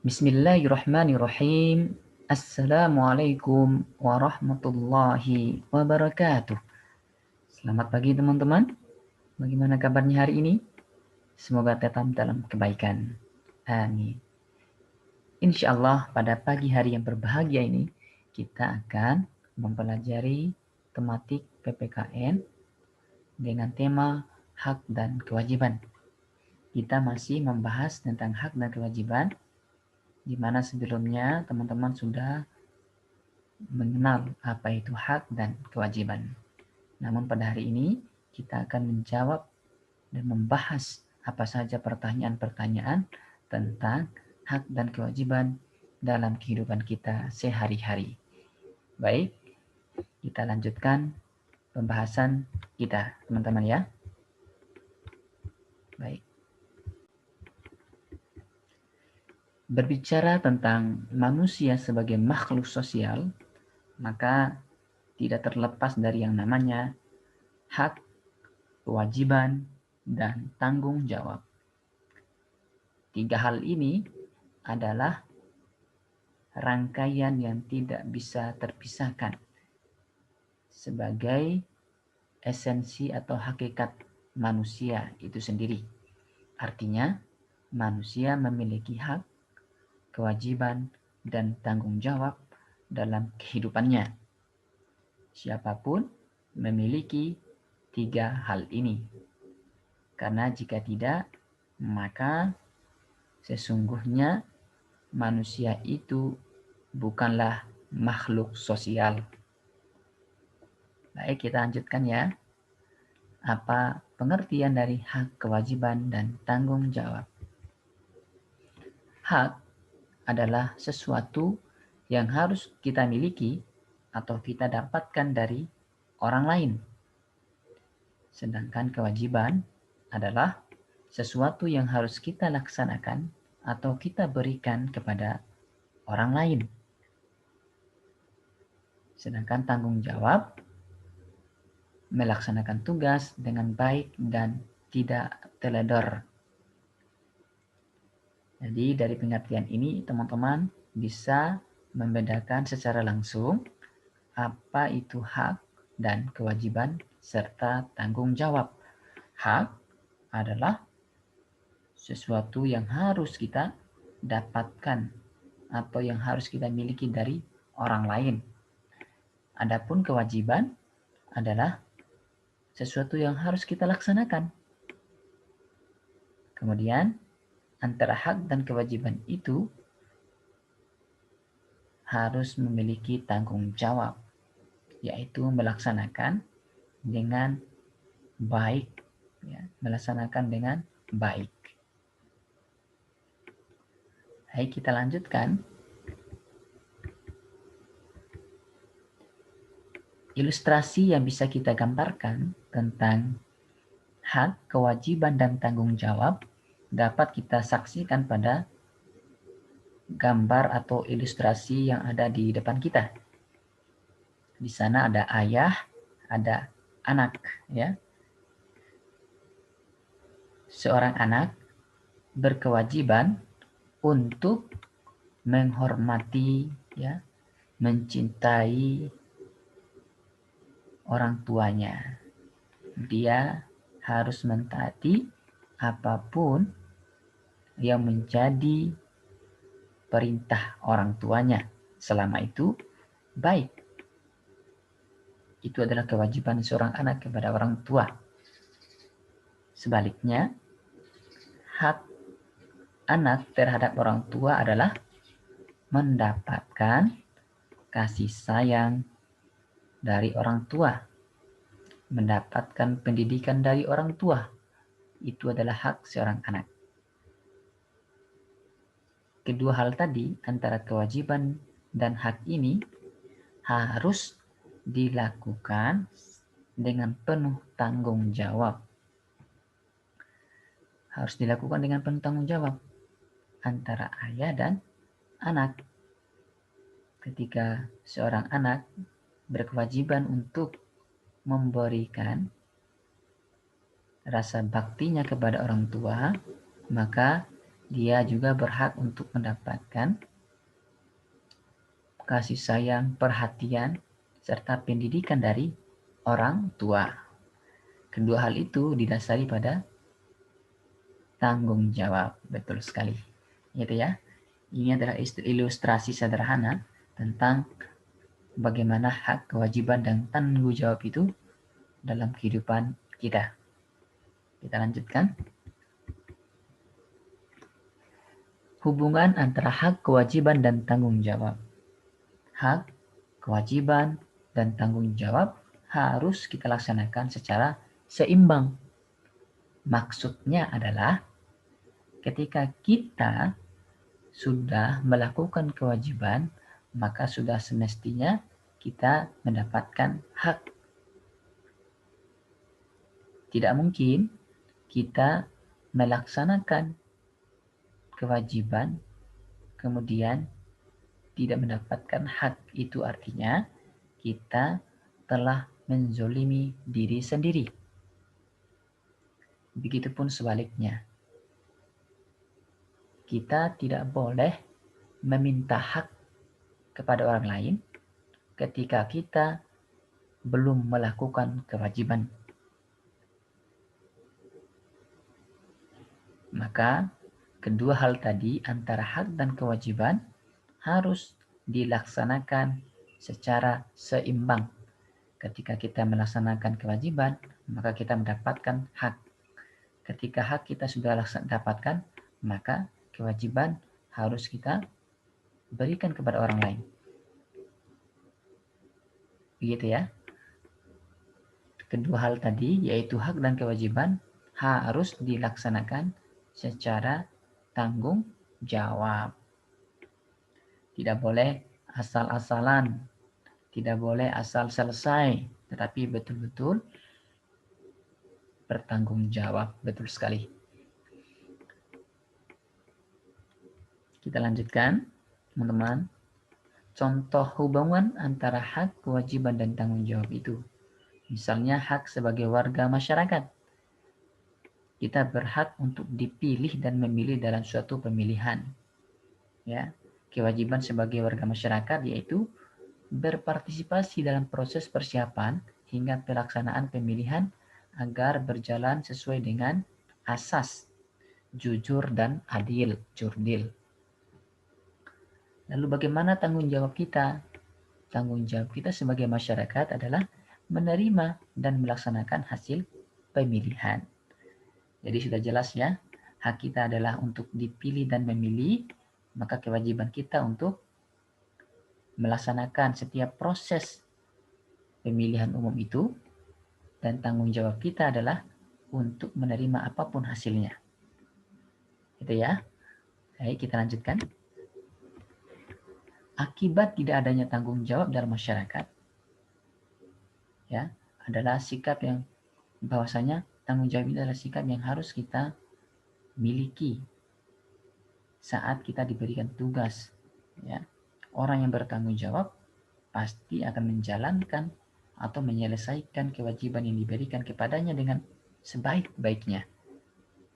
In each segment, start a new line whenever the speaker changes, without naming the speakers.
Bismillahirrahmanirrahim. Assalamualaikum warahmatullahi wabarakatuh. Selamat pagi teman-teman. Bagaimana kabarnya hari ini? Semoga tetap dalam kebaikan. Amin. Insya Allah pada pagi hari yang berbahagia ini kita akan mempelajari tematik PPKN dengan tema hak dan kewajiban. Kita masih membahas tentang hak dan kewajiban, di mana sebelumnya teman-teman sudah mengenal apa itu hak dan kewajiban. Namun pada hari ini kita akan menjawab dan membahas apa saja pertanyaan-pertanyaan tentang hak dan kewajiban dalam kehidupan kita sehari-hari. Baik, kita lanjutkan pembahasan kita, teman-teman ya. Baik. Berbicara tentang manusia sebagai makhluk sosial, maka tidak terlepas dari yang namanya hak, kewajiban, dan tanggung jawab. Tiga hal ini adalah rangkaian yang tidak bisa terpisahkan sebagai esensi atau hakikat manusia itu sendiri. Artinya, manusia memiliki hak, kewajiban, dan tanggung jawab dalam kehidupannya. Siapapun memiliki tiga hal ini. Karena jika tidak, maka sesungguhnya manusia itu bukanlah makhluk sosial. Baik, kita lanjutkan ya. Apa pengertian dari hak, kewajiban, dan tanggung jawab? Hak adalah sesuatu yang harus kita miliki atau kita dapatkan dari orang lain. Sedangkan kewajiban adalah sesuatu yang harus kita laksanakan atau kita berikan kepada orang lain. Sedangkan tanggung jawab melaksanakan tugas dengan baik dan tidak teledor. Jadi dari pengertian ini teman-teman bisa membedakan secara langsung apa itu hak dan kewajiban serta tanggung jawab. Hak adalah sesuatu yang harus kita dapatkan atau yang harus kita miliki dari orang lain. Adapun kewajiban adalah sesuatu yang harus kita laksanakan. Kemudian antara hak dan kewajiban itu harus memiliki tanggung jawab, yaitu melaksanakan dengan baik, ya, melaksanakan dengan baik. Baik, kita lanjutkan. Ilustrasi yang bisa kita gambarkan tentang hak, kewajiban, dan tanggung jawab dapat kita saksikan pada gambar atau ilustrasi yang ada di depan kita. Di sana ada ayah, ada anak, ya. Seorang anak berkewajiban untuk menghormati, ya, mencintai orang tuanya. Dia harus mentaati apapun yang menjadi perintah orang tuanya. Selama itu baik. Itu adalah kewajiban seorang anak kepada orang tua. Sebaliknya, hak anak terhadap orang tua adalah mendapatkan kasih sayang dari orang tua, mendapatkan pendidikan dari orang tua. Itu adalah hak seorang anak. Kedua hal tadi, antara kewajiban dan hak ini harus dilakukan dengan penuh tanggung jawab. Harus dilakukan dengan penuh tanggung jawab antara ayah dan anak. Ketika seorang anak berkewajiban untuk memberikan rasa baktinya kepada orang tua, maka dia juga berhak untuk mendapatkan kasih sayang, perhatian, serta pendidikan dari orang tua. Kedua hal itu didasari pada tanggung jawab. Betul sekali. Gitu ya. Ini adalah ilustrasi sederhana tentang bagaimana hak, kewajiban, dan tanggung jawab itu dalam kehidupan kita. Kita lanjutkan. Hubungan antara hak, kewajiban, dan tanggung jawab. Hak, kewajiban, dan tanggung jawab harus kita laksanakan secara seimbang. Maksudnya adalah ketika kita sudah melakukan kewajiban, maka sudah semestinya kita mendapatkan hak. Tidak mungkin kita melaksanakan kewajiban kemudian tidak mendapatkan hak. Itu artinya kita telah menzolimi diri sendiri. Begitupun sebaliknya. Kita tidak boleh meminta hak kepada orang lain ketika kita belum melakukan kewajiban. Maka kedua hal tadi antara hak dan kewajiban harus dilaksanakan secara seimbang. Ketika kita melaksanakan kewajiban, maka kita mendapatkan hak. Ketika hak kita sudah dapatkan, maka kewajiban harus kita berikan kepada orang lain. Begitu ya. Kedua hal tadi, yaitu hak dan kewajiban, harus dilaksanakan secara tanggung jawab. Tidak boleh asal-asalan, tidak boleh asal selesai, tetapi betul-betul bertanggung jawab. Betul sekali. Kita lanjutkan, teman-teman. Contoh hubungan antara hak, kewajiban, dan tanggung jawab itu. Misalnya hak sebagai warga masyarakat. Kita berhak untuk dipilih dan memilih dalam suatu pemilihan. Ya, kewajiban sebagai warga masyarakat yaitu berpartisipasi dalam proses persiapan hingga pelaksanaan pemilihan agar berjalan sesuai dengan asas jujur dan adil, jurdil. Lalu bagaimana tanggung jawab kita? Tanggung jawab kita sebagai masyarakat adalah menerima dan melaksanakan hasil pemilihan. Jadi sudah jelas ya, hak kita adalah untuk dipilih dan memilih, maka kewajiban kita untuk melaksanakan setiap proses pemilihan umum itu, dan tanggung jawab kita adalah untuk menerima apapun hasilnya. Itu ya. Baik, kita lanjutkan. Akibat tidak adanya tanggung jawab dalam masyarakat, ya, adalah sikap yang bahwasanya tanggung jawab itu adalah sikap yang harus kita miliki saat kita diberikan tugas. Ya, orang yang bertanggung jawab pasti akan menjalankan atau menyelesaikan kewajiban yang diberikan kepadanya dengan sebaik-baiknya.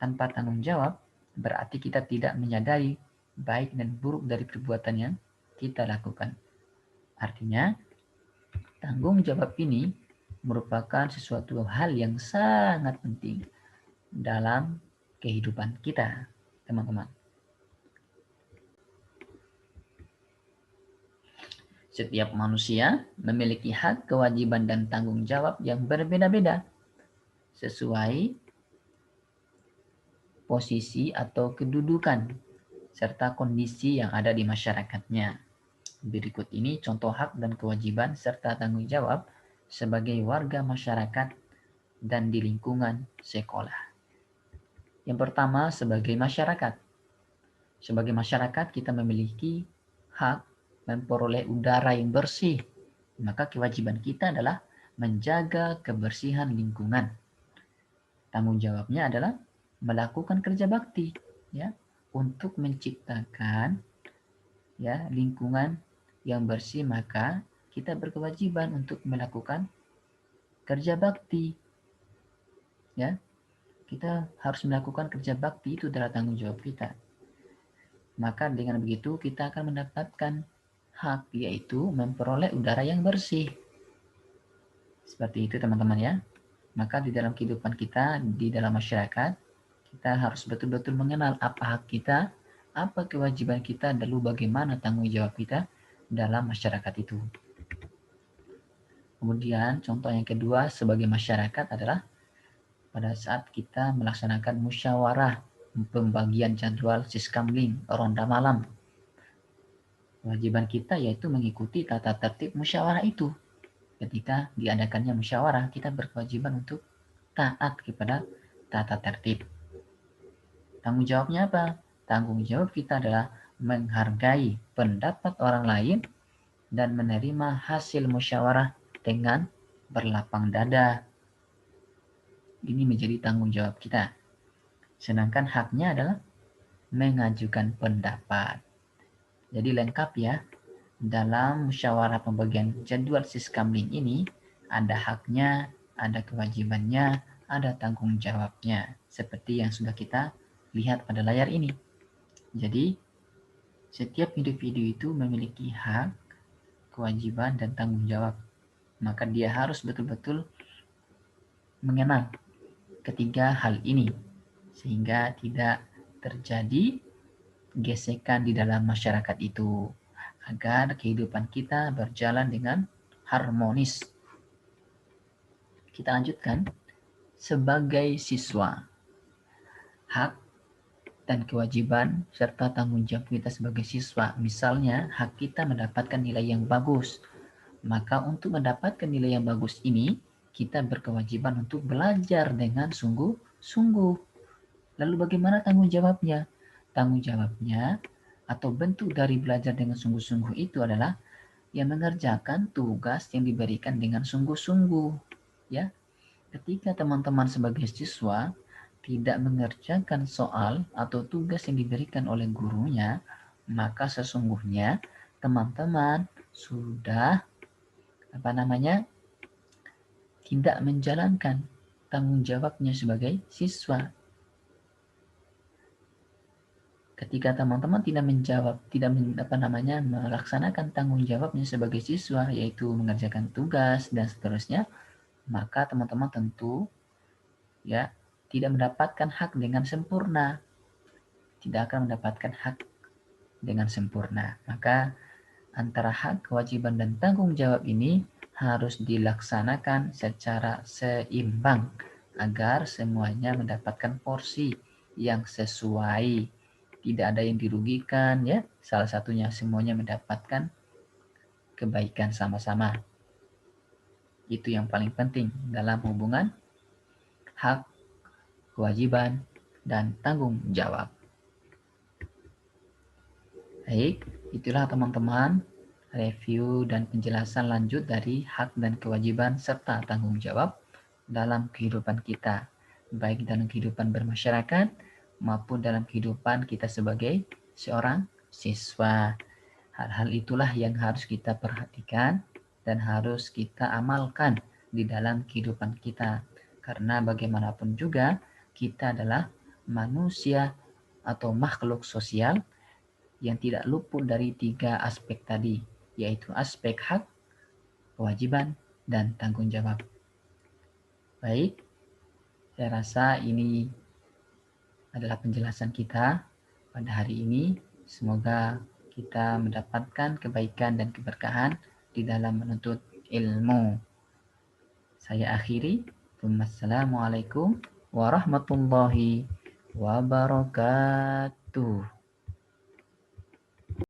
Tanpa tanggung jawab, berarti kita tidak menyadari baik dan buruk dari perbuatan yang kita lakukan. Artinya, tanggung jawab ini merupakan sesuatu hal yang sangat penting dalam kehidupan kita, teman-teman. Setiap manusia memiliki hak, kewajiban, dan tanggung jawab yang berbeda-beda sesuai posisi atau kedudukan serta kondisi yang ada di masyarakatnya. Berikut ini contoh hak dan kewajiban serta tanggung jawab sebagai warga masyarakat dan di lingkungan sekolah. Yang pertama, sebagai masyarakat. Sebagai masyarakat kita memiliki hak memperoleh udara yang bersih. Maka kewajiban kita adalah menjaga kebersihan lingkungan. Tanggung jawabnya adalah melakukan kerja bakti, ya, untuk menciptakan ya lingkungan yang bersih. Maka kita berkewajiban untuk melakukan kerja bakti, ya. Kita harus melakukan kerja bakti, itu adalah tanggung jawab kita. Maka dengan begitu kita akan mendapatkan hak, yaitu memperoleh udara yang bersih. Seperti itu teman-teman ya. Maka di dalam kehidupan kita, di dalam masyarakat, kita harus betul-betul mengenal apa hak kita, apa kewajiban kita, lalu bagaimana tanggung jawab kita dalam masyarakat itu. Kemudian contoh yang kedua sebagai masyarakat adalah pada saat kita melaksanakan musyawarah pembagian jadwal siskamling ronda malam. Kewajiban kita yaitu mengikuti tata tertib musyawarah itu. Ketika diadakannya musyawarah, kita berkewajiban untuk taat kepada tata tertib. Tanggung jawabnya apa? Tanggung jawab kita adalah menghargai pendapat orang lain dan menerima hasil musyawarah dengan berlapang dada. Ini menjadi tanggung jawab kita. Sedangkan haknya adalah mengajukan pendapat. Jadi lengkap ya. Dalam musyawarah pembagian jadwal siskamling ini ada haknya, ada kewajibannya, ada tanggung jawabnya. Seperti yang sudah kita lihat pada layar ini. Jadi setiap individu itu memiliki hak, kewajiban, dan tanggung jawab. Maka dia harus betul-betul mengenal ketiga hal ini sehingga tidak terjadi gesekan di dalam masyarakat itu agar kehidupan kita berjalan dengan harmonis. Kita lanjutkan. Sebagai siswa, hak dan kewajiban serta tanggung jawab kita sebagai siswa, misalnya hak kita mendapatkan nilai yang bagus. Maka untuk mendapatkan nilai yang bagus ini, kita berkewajiban untuk belajar dengan sungguh-sungguh. Lalu bagaimana tanggung jawabnya? Tanggung jawabnya atau bentuk dari belajar dengan sungguh-sungguh itu adalah yang mengerjakan tugas yang diberikan dengan sungguh-sungguh. Ya, ketika teman-teman sebagai siswa tidak mengerjakan soal atau tugas yang diberikan oleh gurunya, maka sesungguhnya teman-teman sudah tidak menjalankan tanggung jawabnya sebagai siswa. Ketika teman-teman tidak melaksanakan tanggung jawabnya sebagai siswa, yaitu mengerjakan tugas dan seterusnya, maka teman-teman tentu ya tidak mendapatkan hak dengan sempurna. Tidak akan mendapatkan hak dengan sempurna. Maka antara hak, kewajiban, dan tanggung jawab ini harus dilaksanakan secara seimbang agar semuanya mendapatkan porsi yang sesuai. Tidak ada yang dirugikan ya. Salah satunya semuanya mendapatkan kebaikan sama-sama. Itu yang paling penting dalam hubungan hak, kewajiban, dan tanggung jawab. Baik, itulah teman-teman review dan penjelasan lanjut dari hak dan kewajiban serta tanggung jawab dalam kehidupan kita, baik dalam kehidupan bermasyarakat maupun dalam kehidupan kita sebagai seorang siswa. Hal-hal itulah yang harus kita perhatikan dan harus kita amalkan di dalam kehidupan kita. Karena bagaimanapun juga kita adalah manusia atau makhluk sosial yang tidak luput dari tiga aspek tadi, yaitu aspek hak, kewajiban, dan tanggung jawab. Baik, saya rasa ini adalah penjelasan kita pada hari ini. Semoga kita mendapatkan kebaikan dan keberkahan di dalam menuntut ilmu. Saya akhiri. Wassalamualaikum warahmatullahi wabarakatuh.